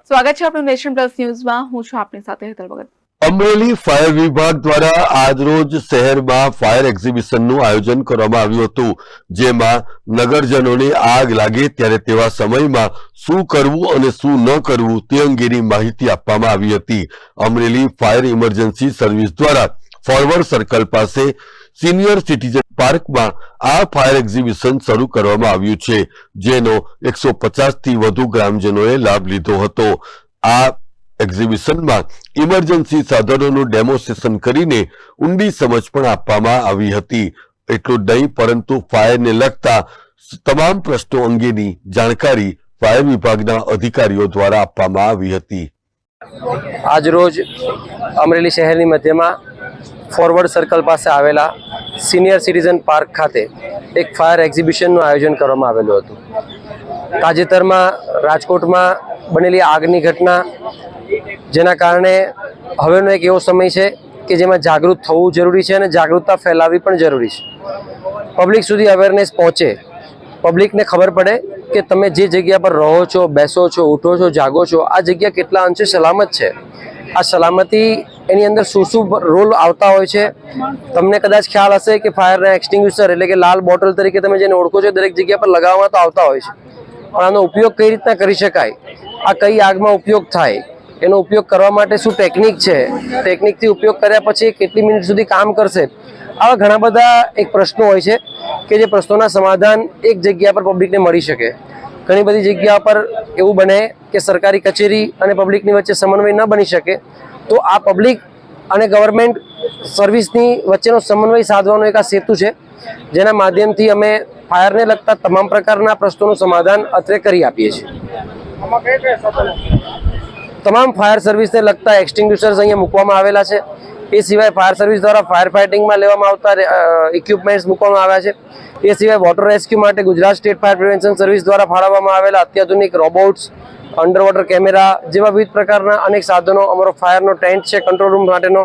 સ્વાગત છે આપનું નેશન પ્લસ ન્યૂઝમાં। હું છું આપની સાથે હેતલ ભગત। અમરેલી ફાયર વિભાગ દ્વારા આજરોજ શહેરમાં ફાયર એક્ઝિબિશનનું આયોજન કરવામાં આવ્યું હતું, જેમાં નગરજનોને આગ લાગે ત્યારે તેવા સમયમાં શું કરવું અને શું ન કરવું તે અંગેની માહિતી આપવામાં આવી હતી। અમરેલી ફાયર ઇમરજન્સી સર્વિસ દ્વારા ફોરવર્ડ સર્કલ પાસે સિનિયર સિટીઝન પાર્કમાં આ ફાયર એક્ઝિબિશન શરૂ કરવામાં આવ્યું છે, જેનો 150 થી વધુ ગ્રામજનોએ લાભ લીધો હતો। આ એક્ઝિબિશનમાં ઇમરજન્સી સાધનોનું ડેમોન્સ્ટ્રેશન કરીને ઊંડી સમજ પણ આપવામાં આવી હતી। એટલું જ નહીં, પરંતુ ફાયરને લગતા તમામ પ્રશ્નો અંગેની જાણકારી ફાયર વિભાગના અધિકારીઓ દ્વારા આપવામાં આવી હતી। આજરોજ અમરેલી શહેરની મધ્યમાં ફોરવર્ડ સર્કલ પાસે આવેલા સિનિયર સિટીઝન પાર્ક ખાતે એક ફાયર એક્ઝિબિશનનું આયોજન કરવામાં આવેલું હતું। તાજેતરમાં રાજકોટમાં બનેલી આગની ઘટના, જેના કારણે હવેનો એક એવો સમય છે કે જેમાં જાગૃત થવું જરૂરી છે અને જાગૃતતા ફેલાવવી પણ જરૂરી છે। પબ્લિક સુધી અવેરનેસ પહોંચે, પબ્લિકને ખબર પડે કે તમે જે જગ્યા પર રહો છો, બેસો છો, ઉઠો છો, જાગો છો, આ જગ્યા કેટલા અંશે સલામત છે। આ સલામતી એની અંદર શું શું રોલ આવતા હોય છે, તમને કદાચ ખ્યાલ હશે કે ફાયરના એક્સટિંગ્યુશર એટલે કે લાલ બોટલ તરીકે તમે જેને ઓળખો છો, દરેક જગ્યા પર લગાવવામાં તો આવતા હોય છે, પણ આનો ઉપયોગ કઈ રીતના કરી શકાય, આ કઈ આગમાં ઉપયોગ થાય, એનો ઉપયોગ કરવા માટે શું ટેકનિક છે, ટેકનિકથી ઉપયોગ કર્યા પછી કેટલી મિનિટ સુધી કામ કરશે, આવા ઘણા બધા એક પ્રશ્નો હોય છે કે જે પ્રશ્નોના સમાધાન એક જગ્યા પર પબ્લિકને મળી શકે। ઘણી બધી જગ્યા પર એવું બને કે સરકારી કચેરી અને પબ્લિકની વચ્ચે સમન્વય ન બની શકે, તો આ પબ્લિક અને ગવર્મેન્ટ સર્વિસની વચ્ચેનો સમન્વય સાધવાનો એક આ સેતુ છે, જેના માધ્યમથી અમે ફાયરને લગતા તમામ પ્રકારના પ્રશ્નોનું સમાધાન અત્રે કરી આપીએ છીએ। તમામ ફાયર સર્વિસને લગતા એક્સટિંગ્યુશર્સ અહીંયા મૂકવામાં આવેલા છે। એ સિવાય ફાયર સર્વિસ દ્વારા ફાયર ફાઇટિંગમાં લેવામાં આવતા ઇક્વિપમેન્ટ્સ મૂકવામાં આવ્યા છે। એ સિવાય વોટર રેસ્ક્યુ માટે Gujarat state fire prevention service દ્વારા ફાળવવામાં આવેલા અત્યાધુનિક રોબોટ્સ, અંડર વોટર કેમેરા જેવા વિવિધ પ્રકારના અનેક સાધનો, અમારો ફાયરનો ટેન્ટ છે કંટ્રોલ રૂમ માટેનો,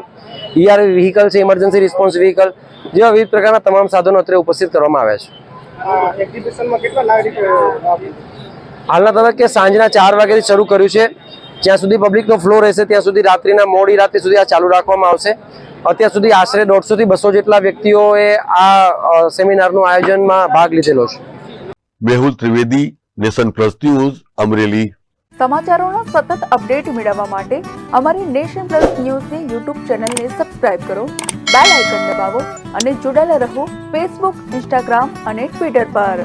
ERV વ્હીકલ છે, ઇમરજન્સી રિસ્પોન્સ વ્હીકલ જેવા વિવિધ પ્રકારના તમામ સાધનો અત્રે ઉપસ્થિત કરવામાં આવ્યા છે। એક્ઝિબિશનમાં કેટલા નાગરિકો હાલના તબક્કે સાંજના 4 વાગ્યાથી શરૂ કર્યું છે, જ્યાં સુધી પબ્લિકનો ફ્લો રહેશે ત્યાં સુધી રાત્રિના મોડી રાત્રિ સુધી આ ચાલુ રાખવામાં આવશે। અત્યાર સુધી આશરે 150 થી 200 જેટલા વ્યક્તિઓએ આ સેમિનારનું આયોજનમાં ભાગ લીધેલો છે। Mehul Trivedi, nation plus news, Amreli. સમાચારોના સતત અપડેટ મેળવવા માટે અમારી નેશન પ્લસ ન્યૂઝની યુટ્યુબ ચેનલને સબસ્ક્રાઇબ કરો, બેલ આઇકન દબાવો અને જોડાયેલા રહો ફેસબુક, ઇન્સ્ટાગ્રામ અને ટ્વિટર પર।